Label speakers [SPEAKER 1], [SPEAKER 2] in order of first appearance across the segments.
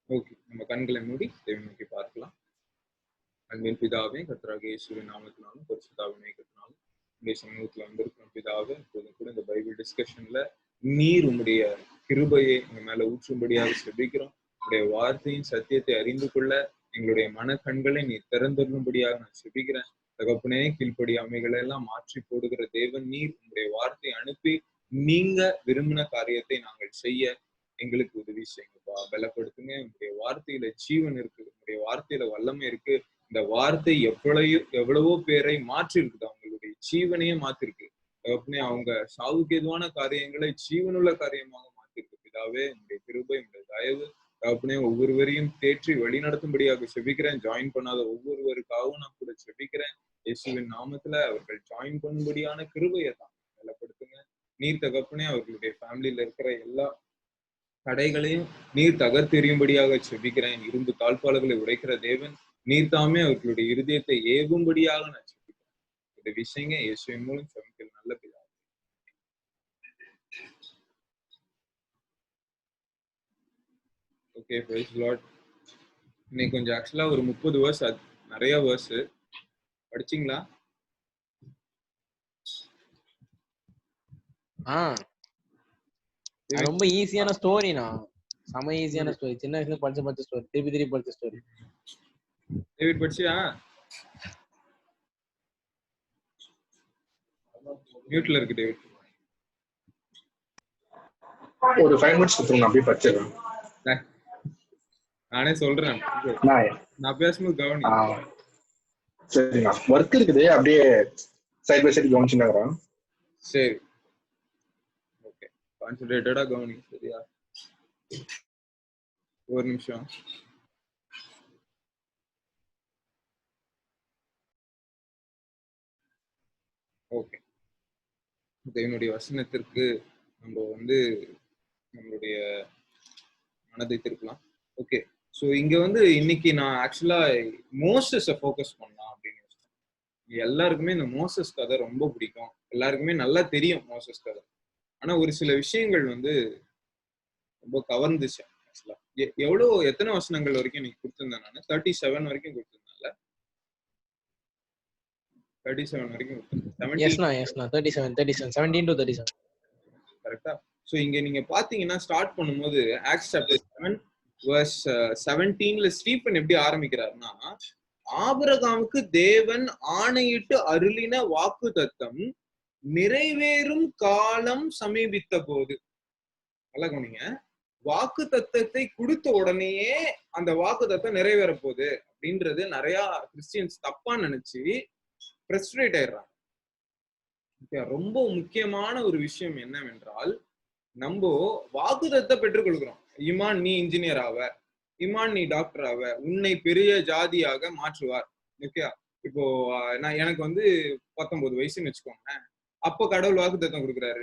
[SPEAKER 1] Okay, நம்ம கண்களை மூடி தேவனை நோக்கி பார்க்கலாம். அன்பின் பிதாவே, கர்த்தராகிய இயேசுவின் நாமத்தினாலும் பரிசுத்தாவின் இயக்கத்தினாலும் உங்களுடைய சமூகத்துல வந்திருக்கிற பிதாவே, இப்போது கூட இந்த பைபிள் டிஸ்கஷன்ல நீர் உங்களுடைய கிருபையை எங்க மேல ஊற்றும்படியாக செபிக்கிறோம். உங்களுடைய வார்த்தையின் சத்தியத்தை அறிந்து கொள்ள எங்களுடைய மனக்கண்களை நீர் திறந்துள்ளும்படியாக நான் செபிக்கிறேன். தகப்பனே, கீழ்ப்படியாமைகளை எல்லாம் மாற்றி போடுகிற தேவன் நீர். உங்களுடைய வார்த்தையை அனுப்பி நீங்க விரும்பின காரியத்தை நாங்கள் செய்ய எங்களுக்கு உதவி செய்யுங்கப்பா, பலப்படுத்துங்க. உங்களுடைய வார்த்தையில ஜீவன் இருக்கு, உங்களுடைய வார்த்தையில வல்லமை இருக்கு. இந்த வார்த்தை எவ்வளவோ பேரை மாற்றி இருக்குது, அவங்களுடைய ஜீவனையே மாத்திருக்கு. தகப்பனே, அவங்க சாவுக்கு எதுவான காரியங்களை ஜீவனுள்ள காரியமாக மாத்திருக்கு. பிதாவே, உங்களுடைய கிருபை, உங்களுடைய தயவு தகப்பனே ஒவ்வொருவரையும் தேற்றி வழி நடத்தும்படியாக செபிக்கிறேன். ஜாயின் பண்ணாத ஒவ்வொருவருக்காகவும் நான் கூட செபிக்கிறேன். இயேசுவின் நாமத்துல அவர்கள் ஜாயின் பண்ணும்படியான கிருபையை தான் பலப்படுத்துங்க. நீர் தகப்பனே, அவர்களுடைய ஃபேமிலியில இருக்கிற எல்லா தடைகளையும் நீர் தகர்த்தெறியும்படியாக செபிக்கிறேன். இரும்பு தாழ்பாளர்களை உடைக்கிற தேவன் நீர் தாமே அவர்களுடைய இருதயத்தை ஏவும்படியாக நான் செபிக்கிறேன். இந்த விஷயங்க இயேசுவின் மூலம் செபிக்கிற நல்ல பிதா. Okay, praise lord. இன்னைக்கு கொஞ்சம் ஆக்சுவலா ஒரு 30 வேர்ஸ், நிறைய வேர்ஸ் படிச்சீங்களா?
[SPEAKER 2] ரொம்ப ஈஸியான ஸ்டோரினா, செம ஈஸியான ஸ்டோரி. சின்ன வயசுல படிச்ச ஸ்டோரி, திருப்பி படிச்ச ஸ்டோரி.
[SPEAKER 1] டேவிட் படிச்சியா? மியூட்ல இருக்கு டேவிட்.
[SPEAKER 3] ஒரு 5 மினிட்ஸ் கொடுத்துருங்க, அப்படியே படிச்சிடுறேன்.
[SPEAKER 1] நானே சொல்றேன், நான் பேசும்போது கவனி.
[SPEAKER 3] சரிண்ணா, ஒர்க் இருக்குது, அப்படியே சைட் பை சைடு கவனிச்சுட்டு.
[SPEAKER 1] சரி, ஓகே, கான்சென்ட்ரேட்டடா கவனி. சரியா? ஒரு நிமிஷம். ஓகே, தேவனுடைய வசனத்திற்கு நம்ம வந்து நம்மளுடைய மனதை திருப்பலாம். ஓகே, ஸோ இங்க வந்து இன்னைக்கு நான் ஆக்சுவலா மோசஸை ஃபோக்கஸ் பண்ணலாம் அப்படின்னு யோசிச்சேன். எல்லாருக்குமே இந்த மோசஸ் கதை ரொம்ப பிடிக்கும், எல்லாருக்குமே நல்லா தெரியும் மோசஸ் கதை. ஆனா ஒரு சில விஷயங்கள் வந்து ரொம்ப கவர்ந்துச்சு. ஆக்சுவலா எத்தனை வசனங்கள் வரைக்கும் நீங்க கொடுத்திருந்தேன்? நான் 37 வரைக்கும் கொடுத்திருந்தேன்ல. 37 வரைக்கும் கரெக்டா? சோ இங்க நீங்க பாத்தீங்கன்னா ஸ்டார்ட் பண்ணும்போது ஆக்ட்ஸ் சாப்டர் 7 வெர்ஸ் 17ல ஸ்டீபன் எப்படி ஆரம்பிக்கிறாருன்னா, ஆபிரகாமுக்கு தேவன் ஆணையிட்டு அருளின வாக்குத்தத்தம் நிறைவேறும் காலம் சமீபித்த போது. நல்லா கவனிங்க, வாக்குத்தத்தத்தை கொடுத்த உடனேயே அந்த வாக்குத்தத்தம் நிறைவேற போகுது அப்படின்றது நிறைய கிறிஸ்டியன்ஸ் தப்பா நினைச்சு ஃப்ரஸ்ட்ரேட் ஆயிடுறாங்க. ரொம்ப முக்கியமான ஒரு விஷயம் என்னவென்றால், நம்ம வாக்குத்தத்தத்தை பெற்றுக்கொள்கிறோம். இமான் நீ இன்ஜினியர் ஆவ, இமான் நீ டாக்டர் ஆவ, உன்னை பெரிய ஜாதியாக மாற்றுவார். ஓகே, இப்போ எனக்கு வந்து 19 வயசுன்னு வச்சுக்கோங்க. அப்போ கடவுள் வாக்குத்தத்தம் கொடுக்குறாரு,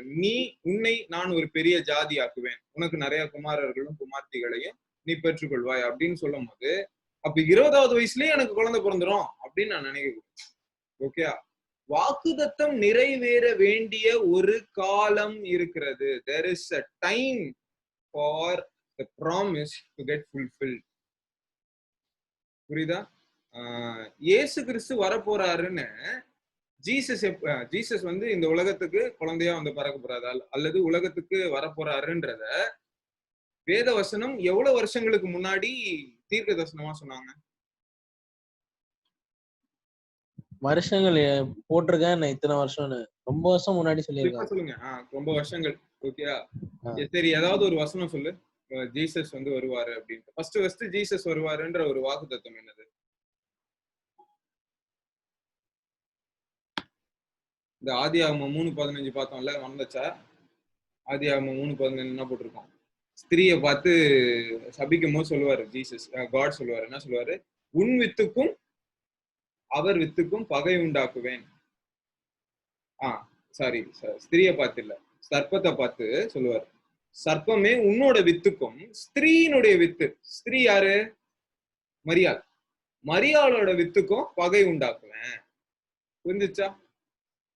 [SPEAKER 1] உன்னை நான் ஒரு பெரிய ஜாதி ஆக்குவேன், உனக்கு நிறைய குமாரர்களும் குமார்த்திகளையும் நீ பெற்றுக்கொள்வாய் அப்படின்னு சொல்லும் போது, அப்ப 20வது வயசுலயே எனக்கு குழந்தை பிறந்துரும் அப்படின்னு நான் நினைக்கிறேன். ஓகே, வாக்குத்தத்தம் நிறைவேற வேண்டிய ஒரு காலம் இருக்கிறது. There is a time for the promise to get fulfilled. புரியுதா? இயேசு கிறிஸ்து வரப்போறாருன்னு ஜீசஸ் வந்து இந்த உலகத்துக்கு குழந்தையா வந்து பறக்க போறாரு அல்லது உலகத்துக்கு வரப்போறாருன்றத வேத வசனம் எவ்வளவு வருஷங்களுக்கு முன்னாடி தீர்க்க தரிசனமா சொன்னாங்க?
[SPEAKER 2] வருஷங்கள் போட்டிருக்கேன், இத்தனை வருஷம் ரொம்ப வருஷம் முன்னாடி சொல்லிருக்கேன்.
[SPEAKER 1] சொல்லுங்க. ரொம்ப வருஷங்கள். ஓகேயா? சரி, ஏதாவது ஒரு வசனம் சொல்லு, ஜீசஸ் வந்து வருவாரு அப்படின்னு. ஃபர்ஸ்ட் ஜீசஸ் வருவாருன்ற ஒரு வாக்குத்தத்தம் என்னது? இந்த ஆதியாகமம் 3:15 பார்த்தோம்ல, வந்துச்சா? ஆதியாகமம் 3:15 என்ன போட்டிருக்கோம்? ஸ்திரீயை பார்த்து சபிக்கும் போது சொல்லுவாரு ஜீசஸ், காட் சொல்லுவாரு, என்ன சொல்லுவாரு? உன் வித்துக்கும் அவர் வித்துக்கும் பகை உண்டாக்குவேன். சாரி, ஸ்திரீயை பார்த்து இல்ல, சர்ப்பத்தை பார்த்து சொல்லுவாரு, சர்ப்பமே உன்னோட வித்துக்கும் ஸ்திரீனுடைய வித்து, ஸ்திரீ யாரு? மரியாள், மரியாளோட வித்துக்கும் பகை உண்டாக்குவேன். புரிஞ்சுச்சா?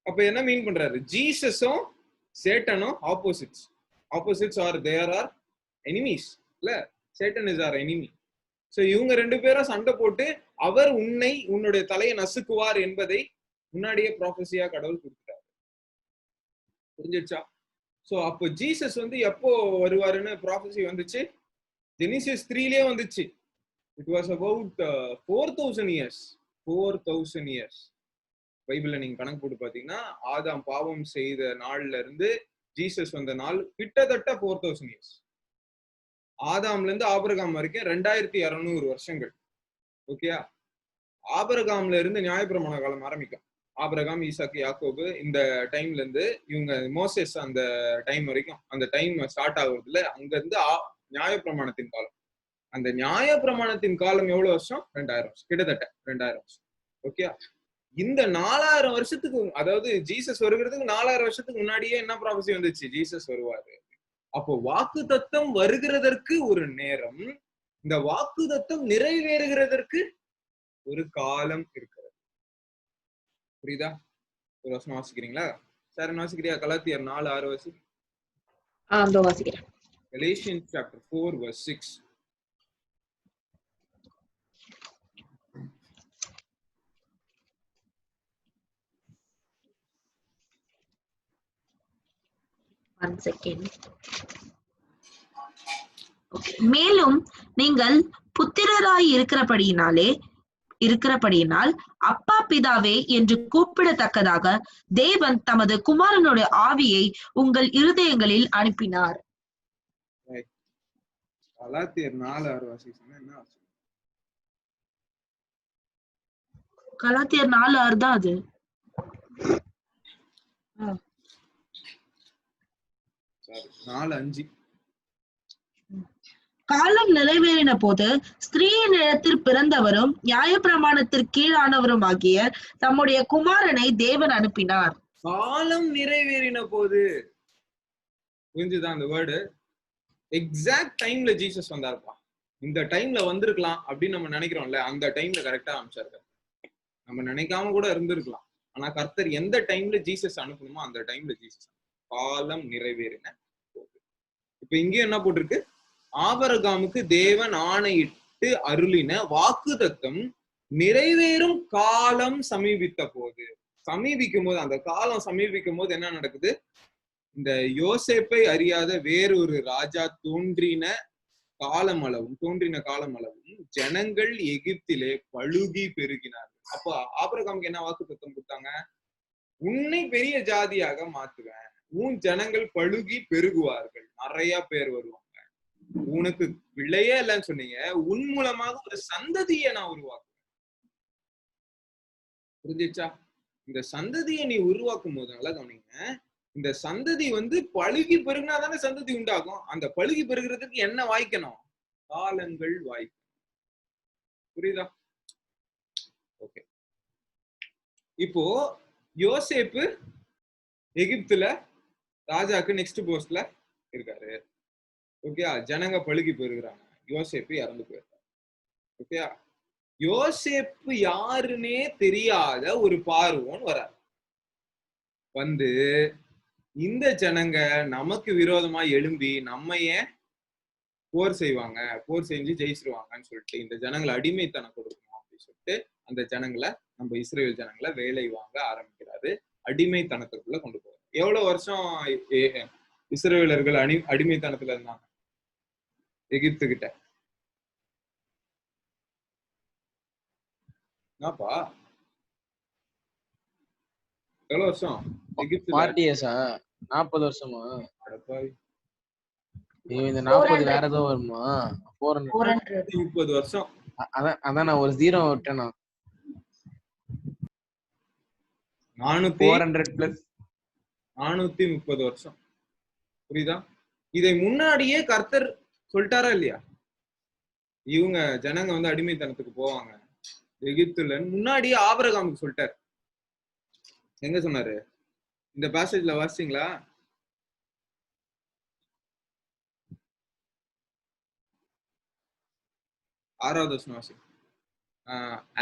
[SPEAKER 1] அப்ப என்ன மீன் பண்றாரு? ஜீசஸும் சேட்டனும் opposites are there are enemies இல்ல. Satan is our enemy. So இவங்க 2 பேரும் சண்டை போட்டு அவர் உன்னுடைய தலையை நசுக்குவார் என்பதை முன்னாடியே ப்ராஃபஸியா கடவுள் கொடுத்துட்டாரு. புரிஞ்சிடுச்சா? சோ அப்போ ஜீசஸ் வந்து எப்போ வருவாருன்னு ப்ராஃபஸி வந்துச்சு, ஜெனிசிஸ் 3லயே வந்துச்சு. It was about 4000 years. 4000 years. பைபிள்ல நீங்க கணக்கு போட்டு பாத்தீங்கன்னா ஆதாம் பாவம் செய்த நாள்ல இருந்து ஜீசஸ் வந்த நாள் கிட்டத்தட்ட 4000 years. ஆதாம்ல இருந்து ஆபிரகாம் வரைக்கும் 2200 வருஷங்கள். ஓகேயா? ஆபிரகாம்ல இருந்து நியாயப்பிரமாண காலம் ஆரம்பிக்கும். ஆபிரகாம், ஈசாக்கு, யாக்கோபு இந்த டைம்ல இருந்து இவங்க மோசேஸ் அந்த டைம் வரைக்கும், அந்த டைம் ஸ்டார்ட் ஆகுறதுல அங்க இருந்து நியாயப்பிரமாணத்தின் காலம். அந்த நியாயப்பிரமாணத்தின் காலம் எவ்வளவு வருஷம்? 2000 வருஷம், கிட்டத்தட்ட 2000 வருஷம். ஓகே, இந்த 4000 வருஷத்துக்கு, அதாவது ஜீசஸ் வருகிறதுக்கு 4000 வருஷத்துக்கு முன்னாடியே என்ன ப்ராபசி வந்துச்சு? ஜீசஸ் வருவாரு. அப்போ வாக்கு தத்தம் வருகிறதற்கு ஒரு நேரம், இந்த வாக்கு தத்தம் நிறைவேறுகிறதற்கு ஒரு காலம் இருக்கிறது. புரியுதா? ஒரு வருஷம் வாசிக்கிறீங்களா? சார் வாசிக்கிறியா? கலாத்தியர் 4:6 வாசி.
[SPEAKER 4] வாசிக்கிறேன்.
[SPEAKER 1] Galatians chapter 4 verse 6.
[SPEAKER 4] One second. மேலும் நீங்கள் புத்திரராய் இருக்கிறபடியினால் அப்பா பிதாவே என்று கூப்பிடத்தக்கதாக தேவன் தமது குமாரனுடைய ஆவியை உங்கள் இருதயங்களில் அனுப்பினார்.
[SPEAKER 1] கலாத்தியர் 4:6 வாசிச்சா என்ன ஆச்சு?
[SPEAKER 4] கலாத்தியர் 4:6 தான் அது.
[SPEAKER 1] சாரி, 4:5.
[SPEAKER 4] காலம் நிறைவேறின போது ஸ்திரீயின் இடத்தில் பிறந்தவரும் நியாயப்பிரமாணத்திற்கு கீழானவரும் ஆகிய தம்முடைய குமாரனை தேவன் அனுப்பினார்.
[SPEAKER 1] காலம் நிறைவேறின போது, புரிஞ்சுதான் அந்த வேர்டு? எக்ஸாக்ட் டைம்ல ஜீசஸ் வந்தாருப்பா. இந்த டைம்ல வந்திருக்கலாம் அப்படின்னு நம்ம நினைக்கிறோம்ல, அந்த டைம்ல கரெக்டா அனுப்பிச்சாரு. நம்ம நினைக்காம கூட இருந்திருக்கலாம், ஆனா கர்த்தர் எந்த டைம்ல ஜீசஸ் அனுப்பணுமோ அந்த டைம்ல ஜீசஸ். காலம் நிறைவேறின போது. இப்ப இங்கே என்ன போட்டிருக்கு? ஆபிரகாமுக்கு தேவன் ஆணையிட்டு அருளின வாக்குத்தத்தம் நிறைவேறும் காலம் சமீபித்த போது, சமீபிக்கும் போது, அந்த காலம் சமீபிக்கும் போது என்ன நடக்குது? இந்த யோசேப்பை அறியாத வேறொரு ராஜா தோன்றின காலமளவும் ஜனங்கள் எகிப்திலே பழுகி பெருகினார்கள். அப்போ ஆபிரகாமுக்கு என்ன வாக்குத்தத்தம் கொடுத்தாங்க? உன்னை பெரிய ஜாதியாக மாத்துவேன், உன் ஜனங்கள் பழுகி பெருகுவார்கள், நிறைய பேர் வருவாங்க, உனக்கு பிள்ளையே இல்லைன்னு சொன்னீங்க, உன் மூலமாக ஒரு சந்ததியை நான் உருவாக்குவேன். புரிஞ்சிச்சா? இந்த சந்ததியை நீ உருவாக்கும் போது நல்லா கவனிங்க, இந்த சந்ததி வந்து பழுகி பெருகினா தானே சந்ததி உண்டாகும். அந்த பழுகி பெருகிறதுக்கு என்ன வாய்க்கணும்? காலங்கள் வாய்க்கணும். புரியுதா? ஓகே. இப்போ யோசேப்பு எகிப்துல ராஜாக்கு நெக்ஸ்ட் போஸ்ட்ல இருக்காரு. ஓகே, ஜனங்க பழுகி பெறுகிறாங்க, யோசேப்பு இறந்து போயிருக்காரு. ஓகே, யோசேப்பு யாருன்னே தெரியாத ஒரு பார்வோன் வரார். வந்து இந்த ஜனங்க நமக்கு விரோதமா எழும்பி நம்மைய போர் செய்வாங்க, போர் செஞ்சு ஜெயிச்சிருவாங்கன்னு சொல்லிட்டு இந்த ஜனங்களை அடிமைத்தனம் கொடுக்கணும் அப்படின்னு சொல்லிட்டு அந்த ஜனங்களை, நம்ம இஸ்ரேல் ஜனங்களை வேலை வாங்க ஆரம்பிக்கிறாரு, அடிமைத்தனத்துக்குள்ள கொண்டு போறாரு. எவ்வளவு வருஷம் இஸ்ரேலர்கள் அடிமைத்தனத்துல இருந்தாங்க எகிப்து கிட்ட? என்னப்பா எவ்வளவு வருஷம் எகிப்துல?
[SPEAKER 2] 40 வருஷமா? இந்த 40 வேற ஏதோ வருமா?
[SPEAKER 1] 430 வருஷம்.
[SPEAKER 2] அதான் நான் ஒரு 0 விட்டேனா?
[SPEAKER 1] 430 வருஷம். புரியுதா? இதை முன்னாடியே கர்த்தர் சொல்லிட்டாரா இல்லையா? இவங்க ஜனங்க வந்து அடிமைத்தனத்துக்கு போவாங்க எகிப்துல, முன்னாடியே ஆபிரகாமுக்கு சொல்லிட்டாரு. எங்க சொன்னாரு? இந்த பேசேஜ்ல வாசிங்களா? ஆறாவது வசனம் வாசி.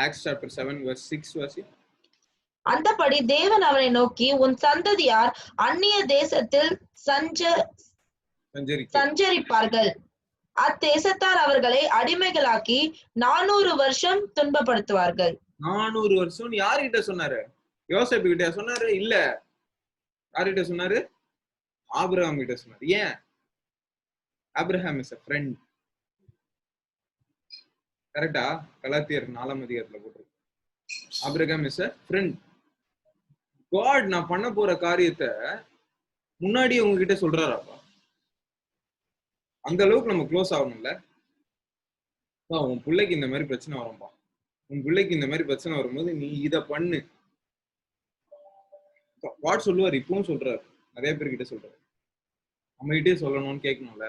[SPEAKER 1] ஆக்ட்ஸ் சாப்டர் 7 verse 6 வாசி.
[SPEAKER 4] அந்தபடி தேவன் அவனை நோக்கி, உன் சந்ததியார் அந்நிய தேசத்தில் சஞ்சரிப்பார்கள், அத்தேசத்தார் அவர்களை அடிமைகளாக்கி 400 வருஷம் துன்பப்படுத்துவார்கள்.
[SPEAKER 1] 400 வருஷம் யாருகிட்ட சொன்னாரு? யோசேப்பு கிட்ட சொன்னாரு? இல்ல, யார்கிட்ட சொன்னாரு? ஆபிரகாம் கிட்ட சொன்னாரு. ஏன்? Abraham is a friend. கரெக்டா? கலாத்தியர் 4ஆம் அதிகாரத்துல போட்டிருக்கு. Abraham is a friend. God நான் பண்ண போற காரியத்தை முன்னாடி உங்ககிட்ட சொல்றாராப்பா. அந்த அளவுக்கு நம்ம க்ளோஸ் ஆகணும்ல. உன் பிள்ளைக்கு இந்த மாதிரி பிரச்சனை வரும்பா, உன் பிள்ளைக்கு இந்த மாதிரி பிரச்சனை வரும்போது நீ இத பண்ணு. வாட் சொல்லுவார், இப்பவும் சொல்றாரு, நிறைய பேர்கிட்ட சொல்றாரு. நம்ம கிட்டே சொல்லணும்னு கேட்கணும்ல.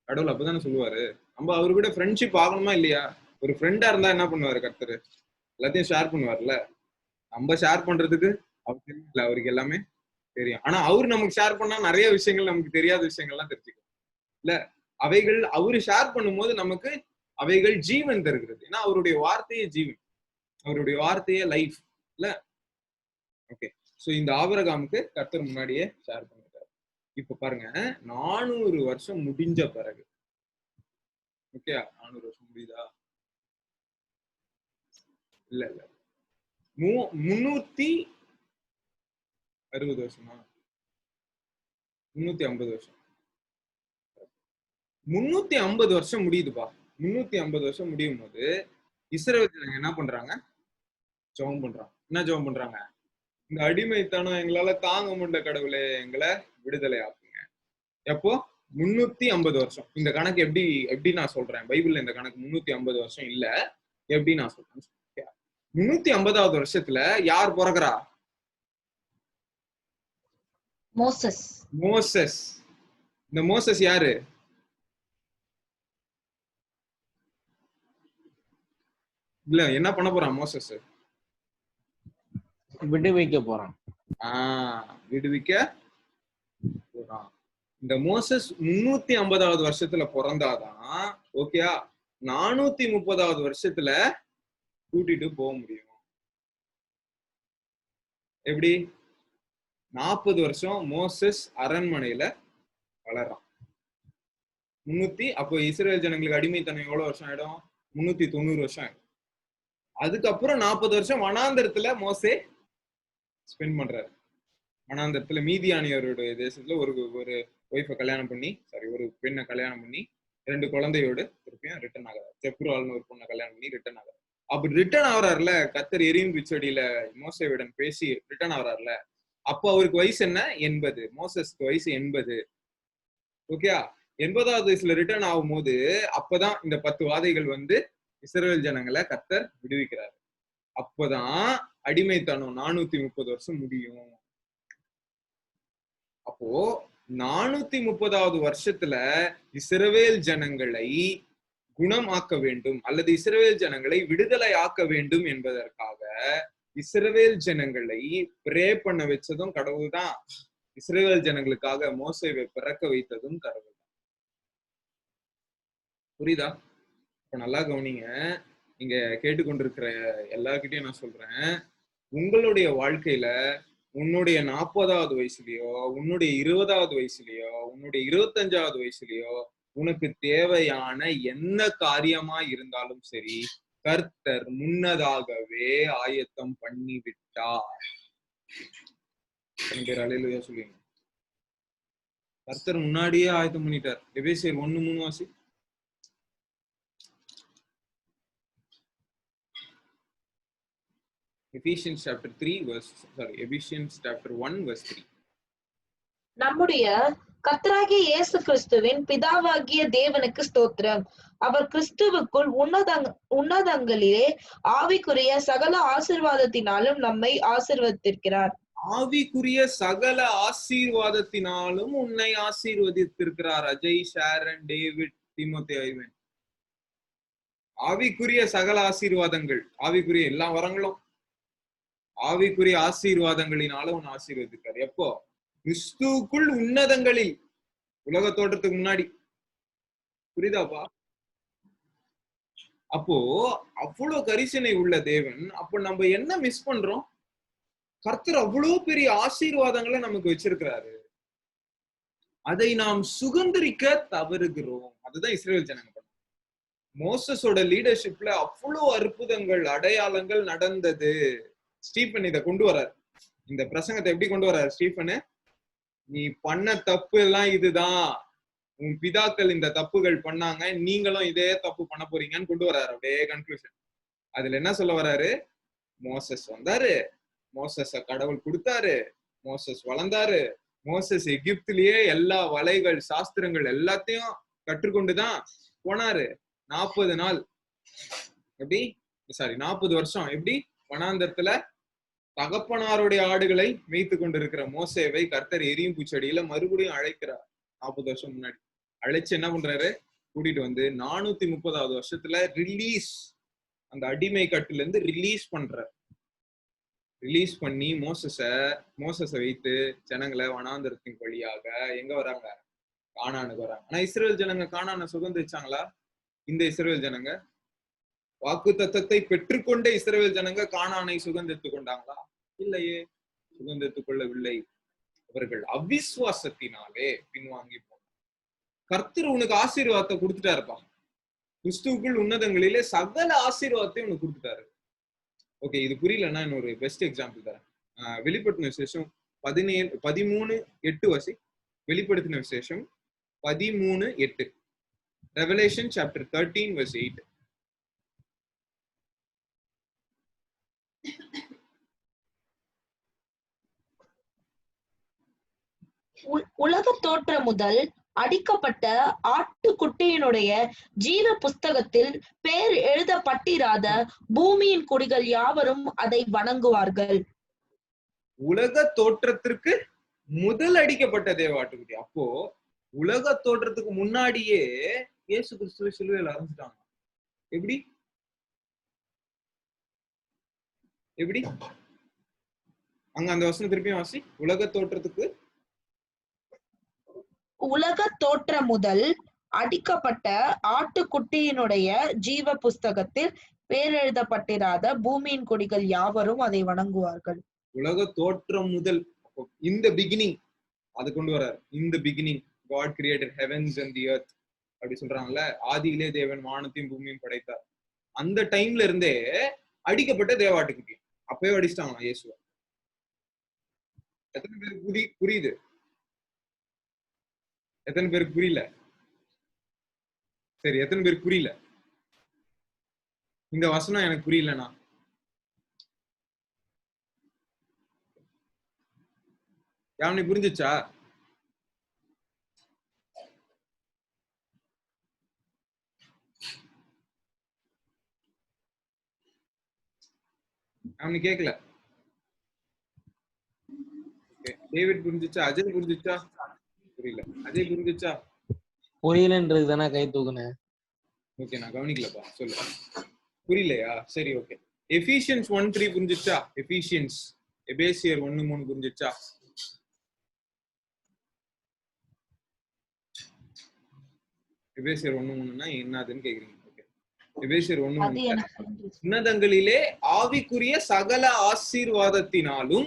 [SPEAKER 1] கடவுள் அப்பதானே சொல்லுவாரு. நம்ம அவரு கூட ஃப்ரெண்ட்ஷிப் ஆகணுமா இல்லையா? ஒரு ஃப்ரெண்டா இருந்தா என்ன பண்ணுவாரு கர்த்தர்? எல்லாத்தையும் ஷேர் பண்ணுவார்ல. நம்ம ஷேர் பண்றதுக்கு அவருக்கு இல்ல, அவருக்கு எல்லாமே தெரியும். ஆனா அவரு நமக்கு ஷேர் பண்ணா நிறைய விஷயங்கள், நமக்கு தெரியாத விஷயங்கள்லாம் தெரிஞ்சுக்கணும் இல்ல. அவைகள் அவரு ஷேர் பண்ணும்போது நமக்கு அவைகள் ஜீவன் தருகிறது. ஏன்னா அவருடைய வார்த்தையே ஜீவன், அவருடைய வார்த்தையே லைஃப் இல்ல. ஓகே, சோ இந்த ஆபிரகாமுக்கு கர்த்தர் முன்னாடியே ஷேர் பண்ணிட்டாரு. இப்ப பாருங்க, 400 வருஷம் முடிஞ்ச பிறகு, ஓகே 400 வருஷம் முடியுதா? இல்ல இல்ல, 360 வருஷமா? 350 வருஷம். 350 வருஷம் முடியுதுப்பா. 350 வருஷம் முடியும் போது இஸ்ரவேல் என்ன பண்றாங்க? ஜெபம் பண்றாங்க. என்ன ஜெபம் பண்றாங்க? இந்த அடிமைத்தனம் எங்களால தாங்க முடியல கடவுளே, எங்களை விடுதலை ஆக்குங்க. எப்போ? 350 வருஷம். இந்த கணக்கு எப்படி நான் சொல்றேன்? பைபிள்ல இந்த கணக்கு 350 வருஷம் இல்ல, எப்படி நான் சொல்றேன்? 350வது வருஷத்துல யார் பிறகுறா?
[SPEAKER 4] மோசஸ்.
[SPEAKER 1] மோசஸ். இந்த மோசஸ் யாரு? இல்ல, என்ன பண்ண போறான் மோசஸ்?
[SPEAKER 2] விடுவிக்க போறான்.
[SPEAKER 1] விடுவிக்க போறான். இந்த மோசஸ் 350வது வருஷத்துல பிறந்தாதான் ஓகேயா 430வது வருஷத்துல கூட்டிட்டு போக முடியும். எப்படி? 40 வருஷம் மோசஸ் அரண்மனையில வளர்றான். 300, அப்போ இஸ்ரேல் ஜனங்களுக்கு அடிமைத்தனம் எவ்வளவு வருஷம் ஆயிடும்? 390 வருஷம் ஆயிடும். அதுக்கப்புறம் 40 வருஷம் வனாந்தரத்துல மோசே ஸ்பெண்ட் பண்றாரு. வனாந்தரத்துல மீதியானியருடைய தேசத்துல ஒரு ஒய்ஃபை கல்யாணம் பண்ணி, ஒரு பெண்ணை கல்யாணம் பண்ணி 2 குழந்தையோடு திருப்பியும் ரிட்டர்ன் ஆகிறார். செப்ருவால்னு ஒரு பொண்ணை கல்யாணம் பண்ணி ரிட்டர்ன் ஆகிறார். அப்படி ரிட்டர்ன் ஆகிறாருல, கர்த்தர் எரியும் பிச்சடியில மோசேவிடன் பேசி ரிட்டர்ன் ஆகிறாருல, அப்போ அவருக்கு வயசு என்ன? 80. மோசஸ்க்கு வயசு 80. ஓகே, 80வது வயசுல ரிட்டர்ன் ஆகும் போது அப்பதான் இந்த 10 வாதைகள் வந்து இஸ்ரவேல் ஜனங்களை கர்த்தர் விடுவிக்கிறார். அப்பதான் அடிமைத்தனம் 430 வருஷம் முடியும். அப்போ 430வது வருஷத்துல இஸ்ரவேல் ஜனங்களை குணம் ஆக்க வேண்டும் அல்லது இஸ்ரவேல் ஜனங்களை விடுதலை ஆக்க வேண்டும் என்பதற்காக இஸ்ரவேல் ஜனங்களை பிரே பண்ண வச்சதும் கடவுள் தான். இஸ்ரவேல் ஜனங்களுக்காக மோசேவை பிறக்க வைத்ததும் கடவுள் தான். புரியுதா? இப்ப நல்லா கவனிங்க. இங்க கேட்டுக்கொண்டிருக்கிற எல்லார்கிட்டையும் நான் சொல்றேன், உங்களுடைய வாழ்க்கையில உன்னுடைய 40வது வயசுலயோ, உன்னுடைய 20வது வயசுலயோ, உன்னுடைய 25வது வயசுலயோ உனக்கு தேவையான என்ன காரியமா இருந்தாலும் சரி, கர்த்தர் முன்னதாகவே ஆயத்தம் பண்ணி விட்டார். அல்லேலூயா சொல்லுங்க. கர்த்தர் முன்னாடியே ஆயத்தம் பண்ணிட்டார். எபேசியர் 1:3 வாசி. Ephesians chapter 1 verse 3.
[SPEAKER 4] நம்முடைய கர்த்தராகிய இயேசு கிறிஸ்துவின் பிதாவாகிய தேவனுக்கு ஸ்தோத்திரம். அவர் கிறிஸ்துவுக்குள் உன்னதங்களிலே ஆவிக்குரிய சகல ஆசீர்வாதத்தினாலும் நம்மை ஆசீர்வதித்திருக்கிறார்.
[SPEAKER 1] ஆவிக்குரிய சகல ஆசீர்வாதத்தினாலும் உன்னை ஆசீர்வதித்திருக்கிறார். அஜய், ஷாரன், டேவிட், தீமோத்தே, ஐவன். ஆவிக்குரிய சகல ஆசீர்வாதங்கள், ஆவிக்குரிய எல்லா வரங்களும் ஆவிக்குரிய ஆசீர்வாதங்களினால உன்னை ஆசீர்வதிக்கிறார். எப்போ? கிறிஸ்துவுக்குள் உன்னதங்களில், உலக தோற்றத்துக்கு முன்னாடி. புரியுதாப்பா? அப்போ அவ்வளவு கரிசனை உள்ள தேவன், அப்போ நம்ம என்ன மிஸ் பண்றோம்? கர்த்தர் அவ்வளவு பெரிய ஆசீர்வாதங்களை நமக்கு வச்சிருக்கிறாரு. அதை நாம் சுதந்திரிக்க தவறுகிறோம். அதுதான் இஸ்ரேல் ஜனங்க பண்ணாங்க. மோசஸோட லீடர்ஷிப்ல அவ்வளவு அற்புதங்கள் அடையாளங்கள் நடந்தது. ஸ்டீபன் இதை கொண்டு வர்றாரு. இந்த பிரசங்கத்தை எப்படி கொண்டு வர்றாரு ஸ்டீபனு? நீ பண்ண தப்பு எல்லாம் இதுதான், உன் பிதாக்கள் இந்த தப்புகள் பண்ணாங்க, நீங்களும் இதே தப்பு பண்ண போறீங்கன்னு கொண்டு வர்றாரு. அப்படியே கன்க்ளூஷன். அதுல என்ன சொல்ல வர்றாரு? மோசஸ் வந்தாரு, மோசஸ கடவுள் கொடுத்தாரு, மோசஸ் வளர்ந்தாரு, மோசஸ் எகிப்திலேயே எல்லா வலைகள் சாஸ்திரங்கள் எல்லாத்தையும் கற்றுக்கொண்டுதான் போனாரு. 40 நாள் எப்படி 40 வருஷம் எப்படி வனாந்தரத்துல தகப்பனாருடைய ஆடுகளை மேய்த்து கொண்டிருக்கிற மோசேவை கர்த்தர் எரியும் பூச்செடியில மறுபடியும் அழைக்கிறார். 40 வருஷம் முன்னாடி அழைச்சு என்ன பண்றாரு? கூட்டிட்டு வந்து 430வது வருஷத்துல ரிலீஸ், அந்த அடிமை கட்டுல இருந்து ரிலீஸ் பண்றாரு. ரிலீஸ் பண்ணி மோசஸ வைத்து ஜனங்களை வனாந்தரத்தின் வழியாக எங்க வராங்க? கானானுக்கு வராங்க. ஆனா இஸ்ரேல் ஜனங்க கானானை சுதந்திரிச்சாங்களா? இந்த இஸ்ரேல் ஜனங்க வாக்கு தத்தத்தை பெற்றுக்கொண்ட இஸ்ரேல் ஜனங்க கானானை சுதந்திரித்துக் கொண்டாங்களா? இல்லையே, சுதந்திரித்துக் கொள்ளவில்லை. அவர்கள் அவிசுவாசத்தினாலே பின்வாங்கி போனாங்க. கர்த்தர் உனக்கு ஆசீர்வாதத்தை கொடுத்துட்டாருப்பா. கிறிஸ்துவுக்குள் உன்னதங்களிலே சகல ஆசீர்வாதத்தையும் உனக்கு கொடுத்துட்டாரு. ஓகே, இது புரியலன்னா இன்னொரு பெஸ்ட் எக்ஸாம்பிள் தரேன். வெளிப்படுத்தின விசேஷம் 13:8 வசி. வெளிப்படுத்தின விசேஷம் 13:8. Revelation chapter 13 verse 8.
[SPEAKER 4] உலக தோற்றம் முதல் அடிக்கப்பட்ட ஆட்டுக்குட்டியினுடைய ஜீவ புஸ்தகத்தில் பேர் எழுதப்பட்டிராத பூமியின் குடிகள் யாவரும் அதை வணங்குவார்கள்.
[SPEAKER 1] உலக தோற்றத்திற்கு முதல் அடிக்கப்பட்ட தேவாட்டுக்குட்டி. அப்போ உலக தோற்றத்துக்கு முன்னாடியே இயேசு கிறிஸ்துவை சிலுவையில் அறைஞ்சிட்டாங்க. எப்படி எப்படி அங்க அந்த வசனம் திருப்பியும் வாசி. உலக தோற்றத்துக்கு
[SPEAKER 4] உலக தோற்றம் முதல் அடிக்கப்பட்ட ஆட்டுக்குட்டியினுடைய ஜீவ புஸ்தகத்தில் பேர் எழுதப்பட்டிராத பூமியின் குடிகள் யாவரும் அதை வணங்குவார்கள்.
[SPEAKER 1] உலக தோற்றம் முதல், இந்த பிகினிங் அது கொண்டு வர்றாரு. இந்த beginning God created heavens and the earth அப்படி சொல்றாங்கல்ல. ஆதியிலே தேவன் வானத்தையும் பூமியும் படைத்தார். அந்த டைம்ல இருந்தே அடிக்கப்பட்ட தேவாட்டுக்குட்டி. அப்பவே அடிச்சிட்டாங்க இயேசுவ. எத்தனை பேருக்கு புரியுது? எத்தனை பேருக்கு புரியல? சரி, எத்தனை பேருக்கு புரியல? இந்த வசனம் எனக்கு புரியலண்ணா. யானை புரிஞ்சுச்சா? அவனு கேக்கல. டேவிட் புரிஞ்சுச்சா? அஜய் புரிஞ்சுச்சா? புரியல. அஜய் புரிஞ்சுச்சா?
[SPEAKER 2] புரியலன்றது தானே கை தூக்குனேன்.
[SPEAKER 1] ஓகே, நான் கவனிக்கலப்பா. சொல்லு. புரியலையா? சரி, ஓகே. எபிஷியன்ஸ் 1:3 புரிஞ்சுச்சா? எபிஷியன்ஸ் எபேசியர் 1:3 புரிஞ்சுச்சா? எபேசியர் 1:3ன்னா என்னதுன்னு கேக்குறீங்க. ஓகே, எபேசியர் 1:3 உன்னதங்களிலே ஆவிக்குரிய சகல ஆசீர்வாதத்தினாலும்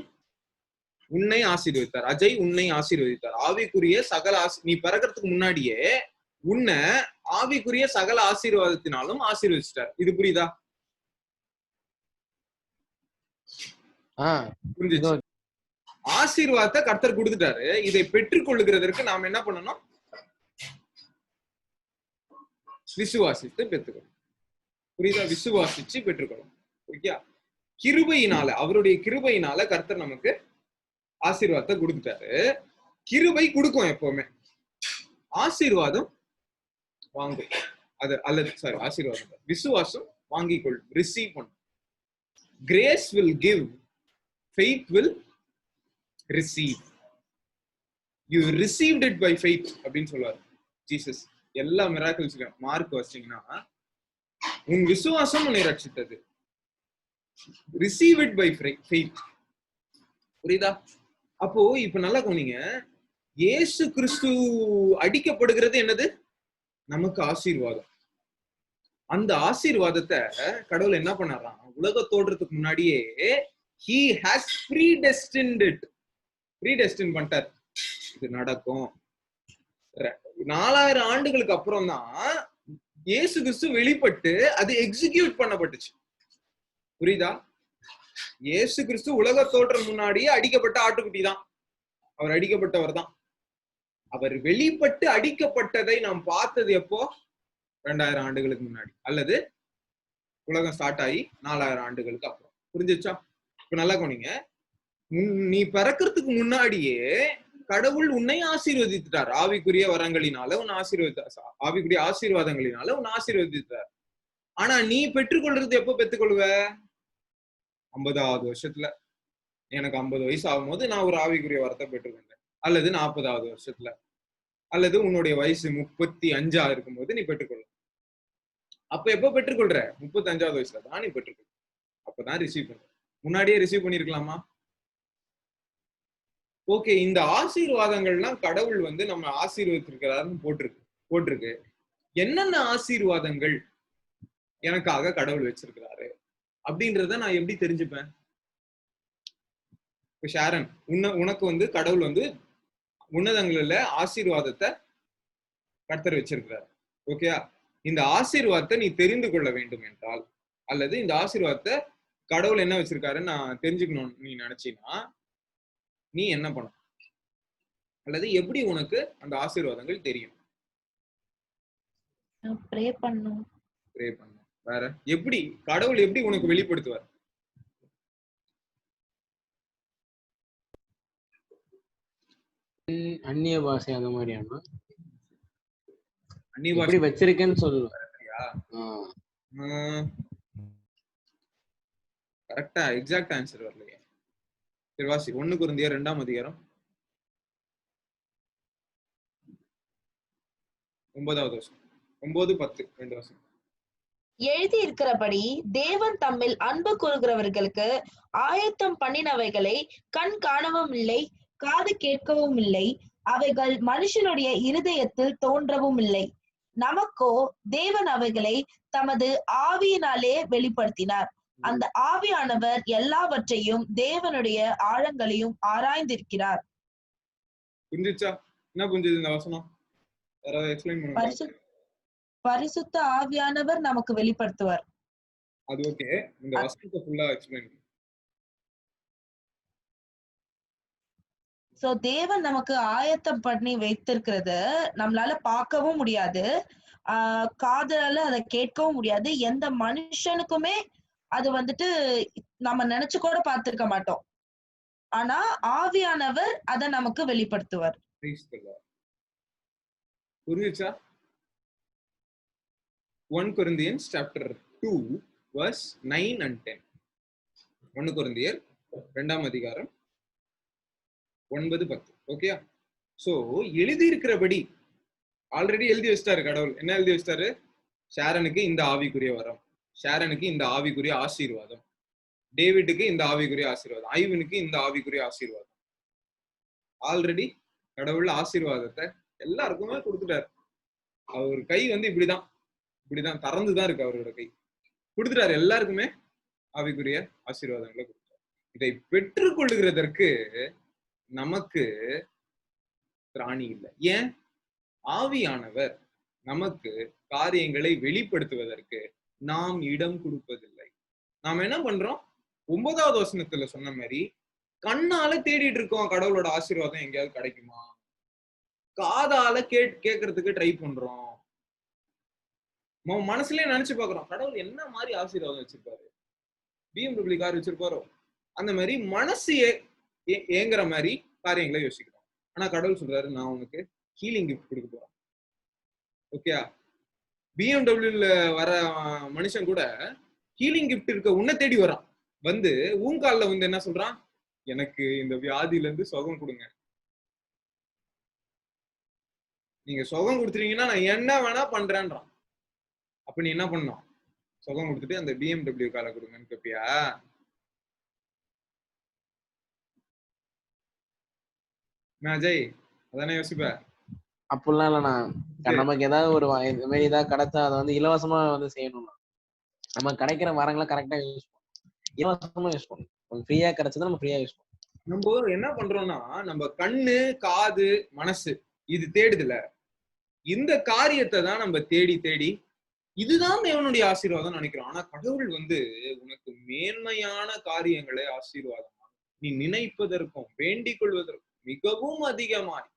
[SPEAKER 1] உன்னை ஆசீர்வதித்தார். அஜய் உன்னை ஆசீர்வதித்தார். ஆவிக்குரிய சகல நீ பிறக்கிறதுக்கு முன்னாடியே உன்னை ஆவிக்குரிய சகல ஆசீர்வாதத்தினாலும் ஆசீர்வதிச்சிட்டார். இது புரியுதா? புரிஞ்சுச்சு? ஆசீர்வாதத்தை கர்த்தர் கொடுத்துட்டாரு. இதை பெற்றுக் கொள்ளுகிறதற்கு நாம் என்ன பண்ணணும்? விசுவாசித்து பெற்றுக்கணும். புரியுதா? விசுவாசிச்சு பெற்றுக்கணும். ஓகே, கிருபையினால, அவருடைய கிருபையினால கர்த்தர் நமக்கு ஆசீர்வாதத்தை கொடுத்துட்டாரு. கிருபை கொடுக்கும் எப்பவுமே, ஆசீர்வாதம் வாங்கும். அது அல்லது சாரி, ஆசீர்வாதம் விசுவாசம் வாங்கிக் கொள்ளும், ரிசீவ் பண்ணும். Grace will give, faith will receive. You received it by faith அப்படின்னு சொல்லுவார் ஜீசஸ். எல்லா மிராக்கிள்ஸ்லயும் மார்க் வச்சீங்கன்னா, உன் விசுவாசம் உன்னை ரட்சித்தது. Receive it by faith. புரியுதா? அப்போ இப்ப நல்லா கவனிங்க. இயேசு கிறிஸ்து அடிக்கப்படுகிறது என்னது? நமக்கு ஆசீர்வாதம். அந்த ஆசீர்வாதத்தை கடவுள் என்ன பண்ணாராம்? உலக தோற்றத்துக்கு முன்னாடியே he has predestined it. predestined பண்ணிட்டார். இது நடக்கும், 4000 ஆண்டுகளுக்கு அப்புறம் தான் இயேசு கிறிஸ்து வெளிப்பட்டு அது எக்ஸிக்யூட் பண்ணப்பட்டுச்சு. புரியுதா? இயேசு கிறிஸ்து உலக தோற்றம் முன்னாடியே அடிக்கப்பட்ட ஆட்டுக்குட்டி தான். அவர் அடிக்கப்பட்டவர் தான். அவர் வெளிப்பட்டு அடிக்கப்பட்டதை நாம் பார்த்தது எப்போ? 2000 ஆண்டுகளுக்கு முன்னாடி, அல்லது உலகம் ஸ்டார்ட் ஆகி 4000 ஆண்டுகளுக்கு அப்புறம். புரிஞ்சிச்சா? இப்ப நல்லா கவனிங்க. நீ பிறக்கிறதுக்கு முன்னாடியே கடவுள் உன்னை ஆசீர்வதித்தார். ஆவிக்குரிய வரங்களினால உன்னை ஆசீர்வதித்தார். ஆவிக்குரிய ஆசீர்வாதங்களினால உன்னை ஆசீர்வதித்தார். ஆனா நீ பெற்றுக்கொள்றது எப்போ பெற்றுக்கொள்வ? 50வது வருஷத்துல. எனக்கு 50 வயசு ஆகும்போது நான் ஒரு ஆவிக்குரிய வரத்தை பெற்றுக்கொண்டேன், அல்லது 40வது வருஷத்துல, அல்லது உன்னுடைய வயசு 35 இருக்கும்போது நீ பெற்றுக்கொள்ள. அப்ப எப்ப பெற்றுக்கொள்ற? 35வது வயசுல தான் நீ பெற்றுக்கொள்ள. அப்பதான் ரிசீவ் பண்ற. முன்னாடியே ரிசீவ் பண்ணிருக்கலாமா? ஓகே, இந்த ஆசீர்வாதங்கள்லாம் கடவுள் நம்ம ஆசீர்வதித்திருக்கிறாருன்னு போட்டிருக்கு. என்னென்ன ஆசீர்வாதங்கள் எனக்காக கடவுள் வச்சிருக்கிறாரு அப்படின்றத நான் எப்படி தெரிஞ்சுப்பேன்? இப்ப ஷாரன், உனக்கு கடவுள் உன்னதங்களில ஆசீர்வாதத்தை கர்த்தர் வச்சிருக்கிறார். ஓகேயா? இந்த ஆசீர்வாதத்தை நீ தெரிந்து கொள்ள வேண்டும் என்றால், அல்லது இந்த ஆசீர்வாதத்தை கடவுள் என்ன வச்சிருக்காருன்னு நான் தெரிஞ்சுக்கணும் நீ நினைச்சீன்னா நீ என்ன பண்ண, அல்லது எப்படி உனக்கு அந்த ஆசீர்வாதங்கள் தெரியும்?
[SPEAKER 4] ப்ரே பண்ணணும்.
[SPEAKER 1] வேற எப்படி கடவுள் எப்படி உனக்கு வெளிப்படுத்துவார்?
[SPEAKER 2] அந்நிய பாஷை அந்த மாதிரியான
[SPEAKER 1] அந்நிய
[SPEAKER 2] எப்படி வச்சிருக்கேன்னு சொல்லுவேன்.
[SPEAKER 1] கரெக்டா எக்ஸாக்ட் ஆன்சர் வரலையே. சரி வாசி. 1 கொரிந்தியர் 2ஆம் அதிகாரம் 9வது வசனம். 9:10 2 வசனம்.
[SPEAKER 4] எழுதி இருக்கிறபடி தேவன் தம்மில் அன்பு கூறுகிறவர்களுக்கு ஆயத்தம் பண்ணினவைகளை கண் காணவும் இல்லை, காது கேட்கவும் இல்லை, அவைகள் மனுஷனுடைய இருதயத்தில் தோன்றவும் இல்லை. நமக்கோ தேவன் அவைகளை தமது ஆவியினாலே வெளிப்படுத்தினார். அந்த ஆவியானவர் எல்லாவற்றையும் தேவனுடைய ஆழங்களையும் ஆராய்ந்திருக்கிறார்.
[SPEAKER 1] புரிஞ்சுச்சா? என்ன புரிஞ்சது இந்த வசனம்? யாராவது எக்ஸ்பிளைன் பண்ணுங்க.
[SPEAKER 4] பரிசுத்த ஆவியானவர் நமக்கு வெளிப்படுத்துவார்.
[SPEAKER 1] அது ஓகே. இந்த வசனத்தை ஃபுல்லா எக்ஸ்பிளைன் பண்ணுங்க.
[SPEAKER 4] சோ தேவன் நமக்கு ஆயத்தம் பண்ணி வைத்திருக்கிறது நம்மளால பார்க்கவும் முடியாது, காதால அதை கேட்கவும் முடியாது. எந்த மனுஷனுக்குமே அது நம்ம நினைச்சு கூட பார்த்திருக்க மாட்டோம். ஆனா ஆவியானவர் அதை நமக்கு வெளிப்படுத்துவார்.
[SPEAKER 1] புரியுச்சா? 1 Corinthians chapter 2 verse 9 and 10. 1 கொரிந்தியர் 2ஆம் அதிகாரம் 9-10. ஓகேயா? சோ எழுதி இருக்கிறபடி ஆல்ரெடி எழுதி வச்சிட்டாரு கடவுள். என்ன எழுதி வச்சிட்டாரு? ஷாரனுக்கு இந்த ஆவிக்குரிய வரம், ஷாரனுக்கு இந்த ஆவிக்குரிய ஆசீர்வாதம், டேவிட்டுக்கு இந்த ஆவிக்குரிய ஆசீர்வாதம், ஐவனுக்கு இந்த ஆவிக்குரிய ஆசீர்வாதம். ஆல்ரெடி கடவுள் ஆசீர்வாதத்தை எல்லாருக்குமே கொடுத்துட்டாரு. அவர் கை இப்படிதான் திறந்துதான் இருக்கு. அவரோட கை கொடுத்துட்டாரு. எல்லாருக்குமே ஆவிக்குரிய ஆசீர்வாதங்களை கொடுத்தார். இதை பெற்றுக்கொள்ளுகிறதற்கு நமக்கு திராணி இல்லை. ஏன்? ஆவியானவர் நமக்கு காரியங்களை வெளிப்படுத்துவதற்கு நாம் இடம் கொடுப்பதில்லை. நாம் என்ன பண்றோம்? 9வது வசனத்துல சொன்ன மாதிரி கண்ணால தேடிட்டு இருக்கோம் கடவுளோட ஆசீர்வாதம் எங்கேயாவது கிடைக்குமா. காதால கேட்கறதுக்கு ட்ரை பண்றோம். மனசுலயே நினைச்சு பாக்குறோம் கடவுள் என்ன மாதிரி ஆசீர்வாதம் வச்சிருப்பாரு, BMW கார் வச்சிருப்பாரோ அந்த மாதிரி மனசு ஏங்குற மாதிரி காரியங்களை யோசிக்கிறோம். ஆனா கடவுள் சொல்றாரு, நான் உனக்கு ஹீலிங் கிஃப்ட் கொடுக்க போறேன். ஓகேயா? BMW வர மனுஷன் கூட ஹீலிங் கிஃப்ட் இருக்க உன்னை தேடி வரான். ஊங்கால்ல என்ன சொல்றான்? எனக்கு இந்த வியாதியில இருந்து சுகம் கொடுங்க, நீங்க சுகம் கொடுத்துட்டீங்கன்னா நான் என்ன வேணா பண்றேன்றான். அப்ப நீ என்ன பண்ணும்? சுகம் கொடுத்துட்டு அந்த BMW காரை கொடுங்கன்னு கேப்பியா? அஜய் அதானே யோசிப்ப?
[SPEAKER 2] அப்படிலாம் இல்லண்ணா. நமக்கு ஏதாவது ஒரு இந்த மாதிரி ஏதாவது கிடைச்சா அதை இலவசமா செய்யணும்னா நம்ம கிடைக்கிற வரங்களை கரெக்டா யூஸ் பண்ணணும். இலவசமா யூஸ் பண்ணணும். ஃப்ரீயா கிடைச்சதை நம்ம ஃப்ரீயா யூஸ் பண்ணணும்.
[SPEAKER 1] நம்ம என்ன பண்றோம்னா, நம்ம கண்ணு, காது, மனசு இது தேடுதுல, இந்த காரியத்தை தான் நம்ம தேடி தேடி இதுதான் தேவனுடைய ஆசீர்வாதம் நினைக்கிறோம். ஆனா கடவுள் உனக்கு மேன்மையான காரியங்களை ஆசீர்வாதமா நீ நினைப்பதற்கும் வேண்டிக் கொள்வதற்கும் மிகவும் அதிகமாய்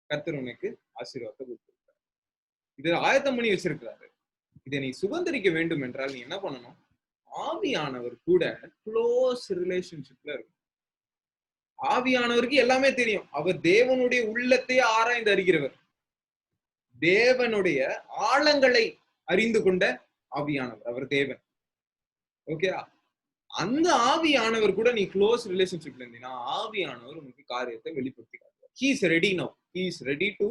[SPEAKER 1] கர்த்தர் உனக்கு ஆசீர்வாதத்தை கொடுத்திருக்காரு. இதை ஆயத்தம் பண்ணி வச்சிருக்கிறாரு. இதை நீ சுதந்திரிக்க வேண்டும் என்றால் நீ என்ன பண்ணணும்? ஆவியானவர் கூட க்ளோஸ் ரிலேஷன்ஷிப்ல இருக்கும். ஆவியானவருக்கு எல்லாமே தெரியும். அவர் தேவனுடைய உள்ளத்தை ஆராய்ந்து அறிகிறவர். தேவனுடைய ஆழங்களை அறிந்து கொண்ட ஆவியானவர் அவர் தேவன். ஓகே, அந்த ஆவியானவர் கூட நீ க்ளோஸ் ரிலேஷன்ஷிப்ல இருந்தீங்கன்னா ஆவியானவர் உனக்கு காரியத்தை வெளிப்படுத்தி காட்டுவார். He is ready now. He is ready to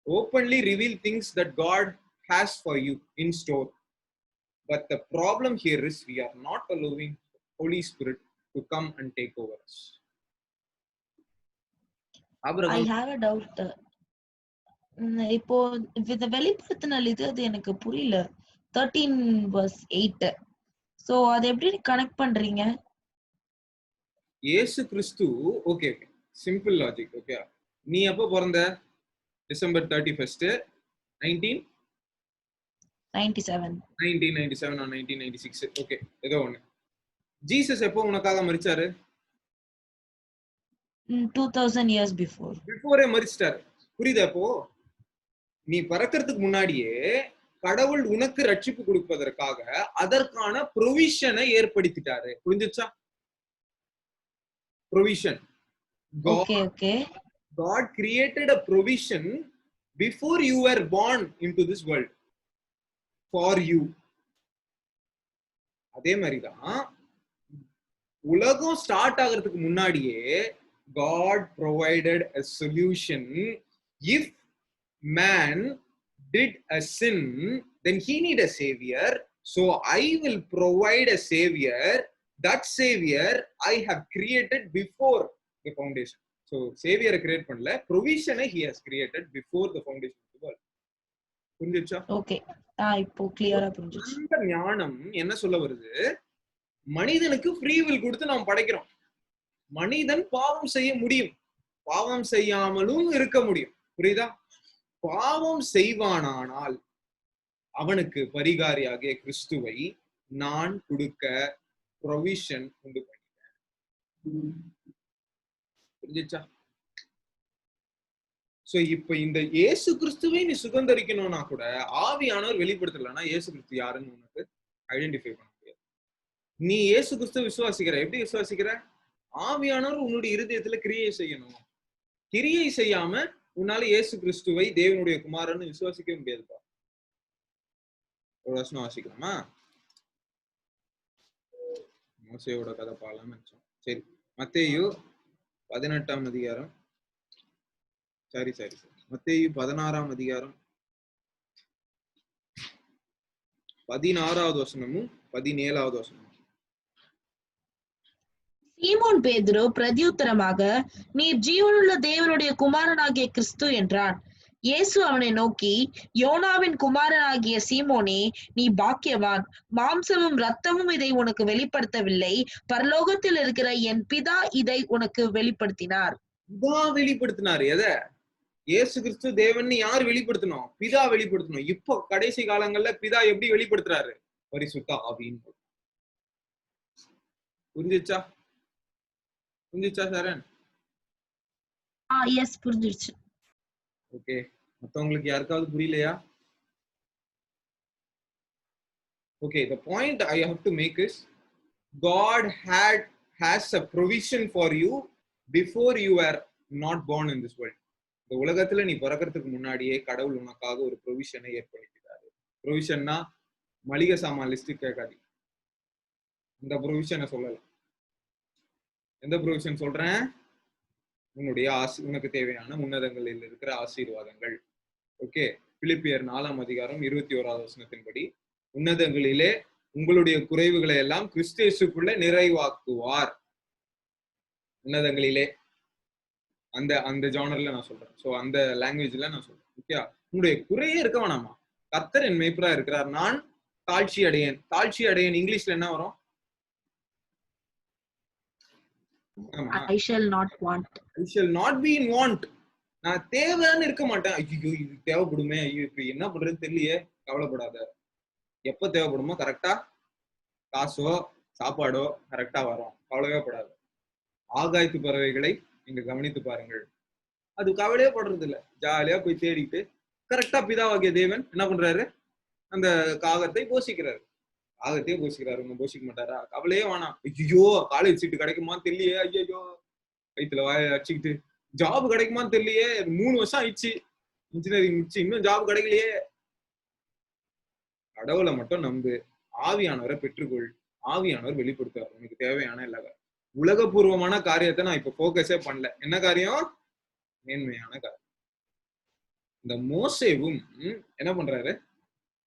[SPEAKER 1] openly reveal things that God has for you in store. But the problem here is we are not allowing Holy Spirit to come and take over us.
[SPEAKER 4] I have a doubt. இப்போ இந்த வெளிப்படுத்தினல் அது எனக்கு புரியல. 13:8. So அது எப்படி connect பண்றீங்க?
[SPEAKER 1] இயேசு கிறிஸ்து. Okay, simple logic. ஓகே, நீ எப்போ பிறந்த? December 31st
[SPEAKER 4] 1997
[SPEAKER 1] or 1996. ஓகே, ஏதோ ஒண்ணு. ஜீசஸ் எப்போ உனக்காக மரிச்சாரு?
[SPEAKER 4] 2000 years before.
[SPEAKER 1] பிஃபோரே மரிச்சிட்டாரு. புரியுதா? அப்போ நீ பிறக்கிறதுக்கு முன்னாடியே கடவுள் உனக்கு ரட்சிப்பு கொடுப்பதற்காக அதற்கான ப்ரொவிஷனை ஏற்படுத்திட்டாரு. புரிஞ்சுச்சா? Provision. God created a provision before you were born into this world for you. அதே மாதிரிதான் உலகம் ஸ்டார்ட் ஆகிறதுக்கு முன்னாடியே God provided a solution. If man did a sin, then he need a savior. So I will provide a savior. That savior I have created before the foundation. So savior create பண்ணல, provision he has created before the foundation of the world. புரிஞ்சுச்சா?
[SPEAKER 4] Okay, இப்போ கிளியரா புரிஞ்சுச்சு.
[SPEAKER 1] இந்த ஞானம் என்ன சொல்ல வருது? மனிதனுக்கு ஃப்ரீ வில் கொடுத்து நாம் படைக்கிறோம். மனிதன் பாவம் செய்ய முடியும், பாவம் செய்யாமலும் இருக்க முடியும். புரியுதா? பாவம் செய்வானானால் அவனுக்கு பரிகாரியாகிய கிறிஸ்துவை நான் கொடுக்க ப்ரொவிஷன் உண்டு பண்ணிட்டேன். புரிஞ்சுச்சா? சோ இப்ப இந்த இயேசு கிறிஸ்துவை நீ சுதந்திரிக்கணும்னா கூட ஆவியானவர் வெளிப்படுத்தலன்னா இயேசு கிறிஸ்து யாருன்னு உனக்கு ஐடென்டிஃபை பண்ண முடியாது. நீ இயேசு கிறிஸ்து விசுவாசிக்கிற. எப்படி விசுவாசிக்கிற? ஆவியானவர் உன்னுடைய இருதயத்துல கிரியை செய்யணும். கிரியை செய்யாம உன்னால இயேசு கிறிஸ்துவை தேவனுடைய குமாரன்னு விசுவாசிக்கவே முடியாதுப்பா. ஒரு வசனம் வாசிக்கலாமா? மோசேயோட கதை பாடலாம்னு நினைச்சோம். சரி, மத்தேயு 18ஆம் அதிகாரம். சரி மத்தேயு 16ஆம் அதிகாரம் 16வது வசனமும் 17வது வசனமும்.
[SPEAKER 4] சீமோன் பேதுரு பிரதியுத்தரமாக, நீர் ஜீவனுள்ள தேவனுடைய குமாரனாகிய கிறிஸ்து என்றான். இயேசு அவனை நோக்கி, யோனாவின் குமாரனாகிய சீமோனே, நீ பாக்கியவான். மாம்சமும் இரத்தமும் இதை உனக்கு வெளிப்படுத்தவில்லை, பரலோகத்தில் இருக்கிற என் பிதா இதை உனக்கு வெளிப்படுத்தினார்.
[SPEAKER 1] வெளிப்படுத்தினார். எதை? இயேசு கிறிஸ்து தேவன் யார் வெளிப்படுத்தணும்? பிதா வெளிப்படுத்தணும். இப்போ கடைசி காலங்கள்ல பிதா எப்படி வெளிப்படுத்துறாரு? பரிசுத்த ஆவியின். புரிஞ்சுச்சா சரண்?
[SPEAKER 4] எஸ், புரிஞ்சிருச்சு.
[SPEAKER 1] ஓகே, மத்தவங்களுக்கு யாருக்காவது புரியலையா? Okay, the point I have to make is God has a provision for you before you were not born in this world. இந்த உலகத்துல நீ பிறக்கிறதுக்கு முன்னாடியே கடவுள் உனக்காக ஒரு ப்ரொவிஷனை ஏற்படுத்திட்டாரு. ப்ரொவிஷன்னா மளிகை சாமான் லிஸ்ட் கேட்காது. இந்த ப்ரொவிஷனை சொல்லல. எந்த ப்ரொவிஷன் சொல்றேன்? உன்னுடைய உனக்கு தேவையான உன்னதங்களில் இருக்கிற ஆசீர்வாதங்கள். ஓகே, பிலிப்பியர் 4ஆம் அதிகாரம் 21வது வசனத்தின்படி உன்னதங்களிலே உங்களுடைய குறைவுகளை எல்லாம் கிறிஸ்து இயேசுக்குள்ள நிறைவாக்குவார். உன்னதங்களிலே அந்த ஜானர்ல நான் சொல்றேன். சோ அந்த லாங்குவேஜ்ல நான் சொல்றேன். ஓகே, உன்னுடைய குறையே இருக்க வேணாமா? கர்த்தர் என் மேய்ப்பரா இருக்கிறார், நான் தாழ்ச்சி அடையேன். தாழ்ச்சி அடையேன் இங்கிலீஷ்ல என்ன வரும்?
[SPEAKER 4] I shall not want.
[SPEAKER 1] I shall not be in want. நான் தேவைன்னு இருக்க மாட்டேன். ஐயோ இது தேவைப்படுமே, ஐயோ இப்ப என்ன பண்றதுன்னு தெரியலையே. கவலைப்படாத. எப்ப தேவைப்படுமோ கரெக்டா காசோ சாப்பாடோ கரெக்டா வரும். கவலையே படாது. ஆகாயத்து பறவைகளை நீங்க கவனித்து பாருங்கள். அது கவலையே படுறது இல்ல. ஜாலியா போய் தேடிட்டு கரெக்டா பிதாவாகிய தேவன் என்ன பண்றாரு, அந்த காகத்தை போஷிக்கிறாரு. காகத்தையே போஷிக்கிறாரு, ஒன்னும் போஷிக்க மாட்டாரா? கவலையே வேணாம். ஐயோ காலேஜ் சீட்டு கிடைக்குமான்னு தெரியலையே, ஐயோ வயிற்றுல வாய அடிச்சுக்கிட்டு ஜாப் கிடைக்குமான்னு தெரியலையே, 3 வருஷம் ஆயிடுச்சு இன்ஜினியரிங் முடிச்சு, இன்னும் ஜாப் கிடைக்கலையே. கடவுளை மட்டும் நம்பு, ஆவியானவரை பெற்றுக்கொள். ஆவியானவர் வெளிப்படுத்துவார் உனக்கு தேவையான எல்லா உலகபூர்வமான காரியத்தை நான் இப்ப போக்கஸே பண்ணல. என்ன காரியம்? மேன்மையான காரியம். இந்த மோசேவும் என்ன பண்றாரு,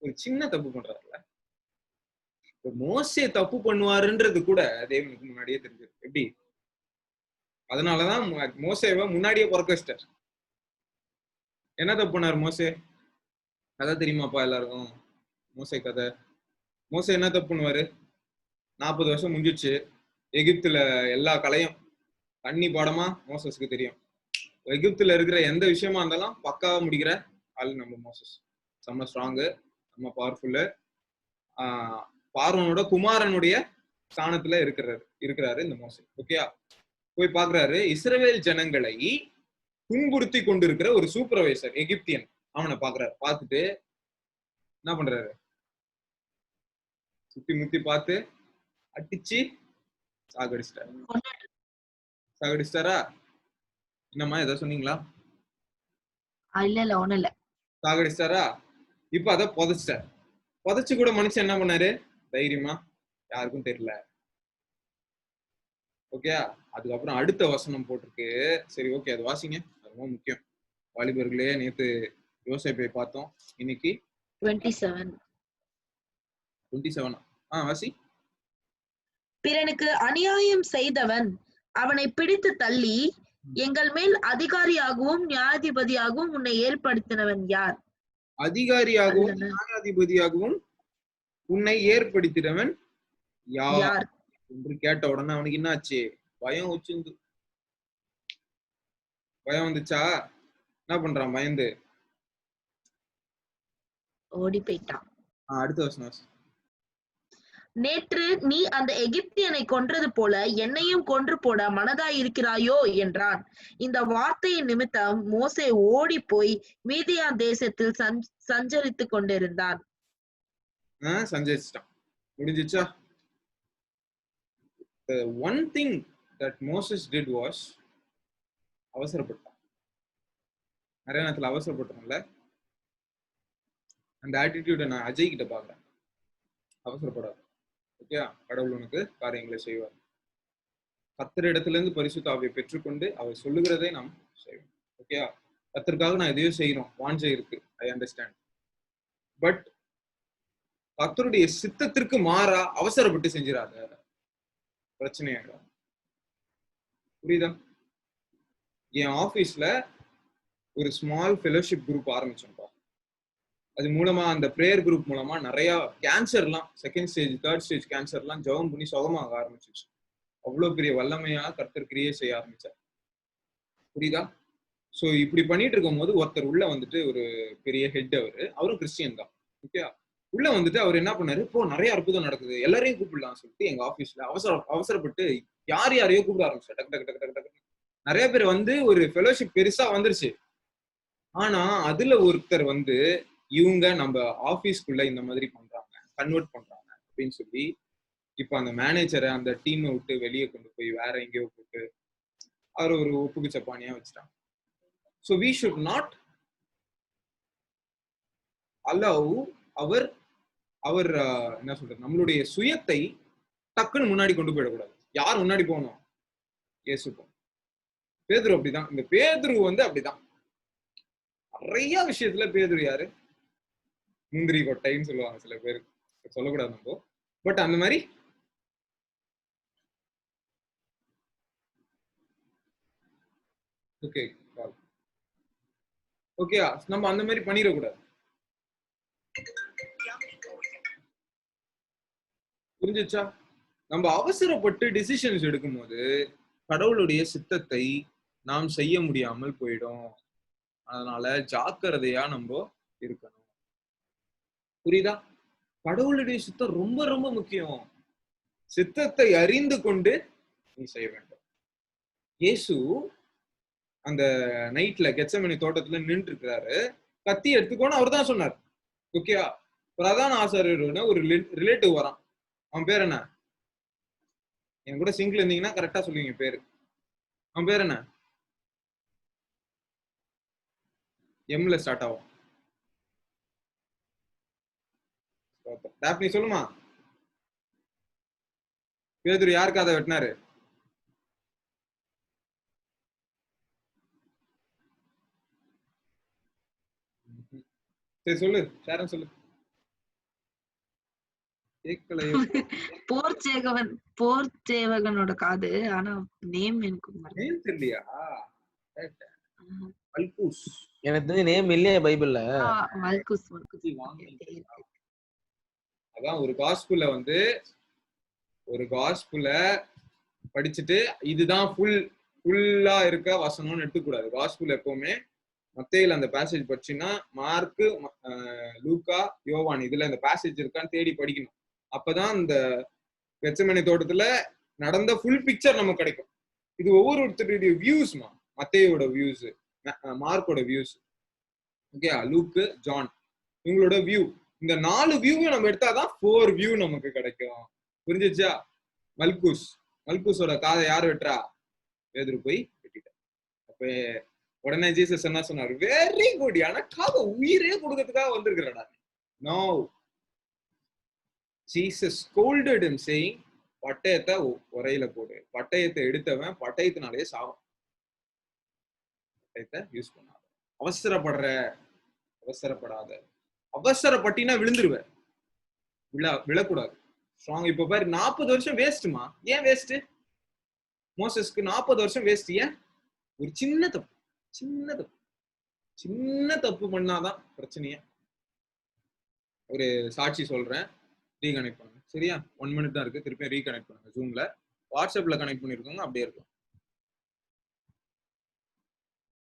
[SPEAKER 1] ஒரு சின்ன தப்பு பண்றாருல. மோசே தப்பு பண்ணுவாருன்றது கூட தேவனுக்கு முன்னாடியே தெரிஞ்சது. எப்படி? அதனாலதான் மோசேவை முன்னாடியே பிறக்க வச்சிட்டார். என்ன தப்பு பண்ணாரு மோசே? கதை தெரியுமாப்பா எல்லாருக்கும்? மோசே கதை. மோசே என்ன தப்பு பண்ணுவாரு? 40 வருஷம் முடிஞ்சிச்சு. எகிப்துல எல்லா கலையும் தண்ணி பாடமா மோசஸ்க்கு தெரியும். எகிப்துல இருக்கிற எந்த விஷயமா இருந்தாலும் பக்காவா முடிக்கிற ஆளு நம்ம மோசஸ். செம்ம ஸ்ட்ராங்கு, செம்ம பவர்ஃபுல்லு. பார்வோனோட குமாரனுடைய ஸ்தானத்துல இருக்கிறாரு இந்த மோசே. ஓகேயா? போய் பாக்குறாரு, இஸ்ரவேல் ஜனங்களை துன்புறுத்தி கொண்டிருக்கிற ஒரு சூப்பர்வைசர் எகிப்தியன், அவனை பாக்குறாரு. பார்த்துட்டு என்ன பண்றாரு, சுத்தி முத்தி பார்த்து அடிச்சு சாகடிச்சிட்டாரா? என்னம்மா ஏதோ சொன்னீங்களா?
[SPEAKER 4] இல்ல ஒண்ணும் இல்ல.
[SPEAKER 1] சாகடிச்சிட்டாரா? இப்ப அத புதைச்சிட்டார். புதைச்சு கூட மனுஷன் என்ன பண்ணாரு, தைரியமா யாருக்கும் தெரியல. ஓகே, அதுக்கப்புறம் அடுத்த வசனம் போட்டிருக்கு. சரி ஓகே, அது வாசிங்க, அது ரொம்ப முக்கியம். வாலிபர்களே, நேத்து யோசேப்பை பார்த்தோம், இன்னைக்கு 27 வாசி.
[SPEAKER 4] பிறனுக்கு அநியாயம் செய்தவன் அவனை பிடித்து தள்ளி எங்கள் மேல் அதிகாரியாகவும் நியாயாதிபதியாகவும் உன்னை ஏற்படுத்தினவன் யார்?
[SPEAKER 1] அதிகாரியாகவும் நியாயாதிபதியாகவும் உன்னை ஏற்படுத்தினவன் யார் என்று கேட்ட உடனே அவனுக்கு என்னாச்சு? பயம் வந்துச்சா? என்ன பண்றான்? பயந்து
[SPEAKER 4] ஓடி போயிட்டான்.
[SPEAKER 1] அடுத்த வசனம்.
[SPEAKER 4] நேற்று நீ அந்த எகிப்தியனை கொன்றது போல என்னையும் கொன்று போட மனதாய் இருக்கிறாயோ என்றான். இந்த வார்த்தையின் நிமித்தம் மோசே ஓடி போய் மீதியான் தேசத்தில் சஞ்சரித்து கொண்டிருந்தான்.
[SPEAKER 1] சஞ்சரிச்சிட்டான். முடிஞ்சிச்சா? The one thing that Moses did was அவசரப்பட்டான். நிறைய நேரத்துல அவசரப்பட்டோம்ல. அந்த ஆட்டிடியூட நான் அஜய் கிட்ட பாக்குறேன். அவசரப்படாது. ஓகே, கடவுள் உனக்கு காரியங்களை செய்வார். கர்த்தர் இடத்துல இருந்து பரிசுத்த ஆவியை பெற்றுக்கொண்டு அவர் சொல்லுகிறதை நாம் செய்வோம். ஓகே, கர்த்தருக்காக நான் எதையோ செய்யறோம், வாஞ்சை இருக்கு, ஐ அண்டர்ஸ்டாண்ட். பட் கர்த்தருடைய சித்தத்திற்கு மாறா அவசரப்பட்டு செஞ்சிடாத, பிரச்சனையாக. புரியுதா? என் ஆபீஸ்ல ஒரு ஸ்மால் ஃபெலோஷிப் குரூப் ஆரம்பிச்சோம்ப்பா. அது மூலமா, அந்த பிரேயர் குரூப் மூலமா நிறைய கேன்சர்லாம், செகண்ட் ஸ்டேஜ், தேர்ட் ஸ்டேஜ் கேன்சர்லாம் ஜெபம் பண்ணி சுகமாக ஆரம்பிச்சிச்சு. அவ்வளவு பெரிய வல்லமையா கர்த்தர் கிரியை செய்ய ஆரம்பிச்சார். புரியுதா? சோ இப்படி பண்ணிட்டு இருக்கும் போது ஒருத்தர் உள்ள வந்துட்டு, ஒரு பெரிய ஹெட், அவரும் கிறிஸ்டியன் தான். ஓகே, உள்ள வந்துட்டு அவர் என்ன பண்ணாரு, இப்போ நிறைய அற்புதம் நடக்குது, எல்லாரையும் கூப்பிடலாம் சொல்லிட்டு எங்க ஆபீஸ்ல அவசரப்பட்டு யாரையோ கூப்பிட ஆரம்பிச்சார். டக்கு டக்கு டக்கு டக்கு டக்கு நிறைய பேர் வந்து ஒரு ஃபெலோஷிப் பெருசா வந்துருச்சு. ஆனா அதுல ஒருத்தர் வந்து, இவங்க நம்ம ஆபீஸ்க்குள்ள இந்த மாதிரி பண்றாங்க, கன்வெர்ட் பண்றாங்க அப்படின்னு சொல்லி இப்ப அந்த மேனேஜரை அந்த டீமை விட்டு வெளியே கொண்டு போய் வேற எங்கேயோ போட்டு அவர் ஒரு ஒப்புக்கு சப்பானியா வச்சுட்டாங்க. So we should not allow அவர் என்ன சொல்றது, நம்மளுடைய சுயத்தை டக்குன்னு முன்னாடி கொண்டு போயிடக்கூடாது. யார் முன்னாடி போகணும்? இயேசு போகணும். பேதுரு அப்படிதான். இந்த பேதுரு வந்து அப்படிதான். நிறைய விஷயத்துல பேதுரு யாரு, முந்திரி கொட்டைன்னு சொல்லுவாங்க சில பேர், சொல்லக்கூடாது நம்ம. பட் அந்த மாதிரி ஓகே, நம்ம அந்த மாதிரி பண்ணிடக்கூடாது. புரிஞ்சுச்சா? நம்ம அவசரப்பட்டு டிசிஷன்ஸ் எடுக்கும் போது கடவுளுடைய சித்தத்தை நாம் செய்ய முடியாமல் போயிடும். அதனால ஜாக்கிரதையா நம்ம இருக்கணும். புரியுதா? கடவுளுடைய சித்தம் ரொம்ப ரொம்ப முக்கியம். சித்தத்தை அறிந்து கொண்டு நீ செய்ய வேண்டும். இயேசு அந்த நைட்ல கெத்செமனே தோட்டத்துல நின்று இருக்கிறாரு. கத்தி எடுத்துக்கோன்னு அவர் தான் சொன்னார். ஓகேயா? பிரதான ஆசாரியரோட ஒரு ரிலேட்டிவ் வரான். அவன் பேர் என்ன? என் கூட சிங்க்ல இருந்தீங்கன்னா கரெக்டா சொல்லுவீங்க பேரு. அவன் பேர் என்ன? எம்ல ஸ்டார்ட் ஆகும். டாப்னி சொல்லுமா. பேதுரு யாருக்கு அதை வெட்டினாரு? சரி சொல்லு, ஷாரன் சொல்லு. கேட்கலையே.
[SPEAKER 4] போர் சேவகனோட காது. ஆனா நேம் எனக்கு
[SPEAKER 1] நேம் தெரியலையா? மல்கூஸ்.
[SPEAKER 2] எனக்கு நேம் இல்லையே பைபிள்ல.
[SPEAKER 4] மல்கூஸ்.
[SPEAKER 1] அதான் ஒரு காஸ்புல வந்து ஒரு காஸ்புல படிச்சுட்டு இதுதான் ஃபுல்லா இருக்க வசனம்னு எடுத்துக்கூடாது. காஸ்புல் எப்பவுமே மத்தேயில அந்த பேசேஜ் படிச்சுன்னா மார்க்கு, லூக்கா, யோவான் இதுல இந்த பேசேஜ் இருக்கான்னு தேடி படிக்கணும். அப்பதான் இந்த கெத்செமனே தோட்டத்துல நடந்த ஃபுல் பிக்சர் நமக்கு கிடைக்கும். இது ஒவ்வொருத்தருடைய வியூஸ்மா. மத்தேயோட வியூஸ், மார்க்கோட வியூஸ், ஓகே, லூக்கு, ஜான் இவங்களோட வியூ. இந்த 4 வியூவும் நம்ம எடுத்தாதான் 4 வியூ நமக்கு கிடைக்கும். புரிஞ்சிச்சா? மல்கூஸோட காதை யார் வெட்டுறா? பேதுரு போய் வெட்டிட்டார். அப்ப உடனே ஜீசஸ் என்ன சொன்னார்? வெரி குட், எனக்காக உயிரே கொடுக்கறதுக்காக வந்திருக்கிறடா. No, Jesus scolded him saying, பட்டயத்தை உரையில போடு. பட்டயத்தை எடுத்தவன் பட்டயத்தினாலே சாவும். பட்டயத்தை யூஸ் பண்ணாத. அவசரப்படாத. அவசரப்பட்டினா விழுந்துருவ. விழக்கூடாது. ஸ்ட்ராங். இப்ப பாரு, 40 வருஷம் வேஸ்ட்மா. ஏன் வேஸ்ட்? மோசஸ்க்கு 40 வருஷம் வேஸ்ட். ஏன்? ஒரு சின்ன தப்பு பண்ணாதான் பிரச்சனையே. ஒரு சாட்சி சொல்றேன், ரீகனெக்ட் பண்ணுங்க. சரியா? 1 minute தான் இருக்கு. திருப்பி ரீகனெக்ட் பண்ணுங்க. ஜூம்ல வாட்ஸ்அப்ல கனெக்ட் பண்ணிருக்கோங்க, அப்படியே இருக்கும்.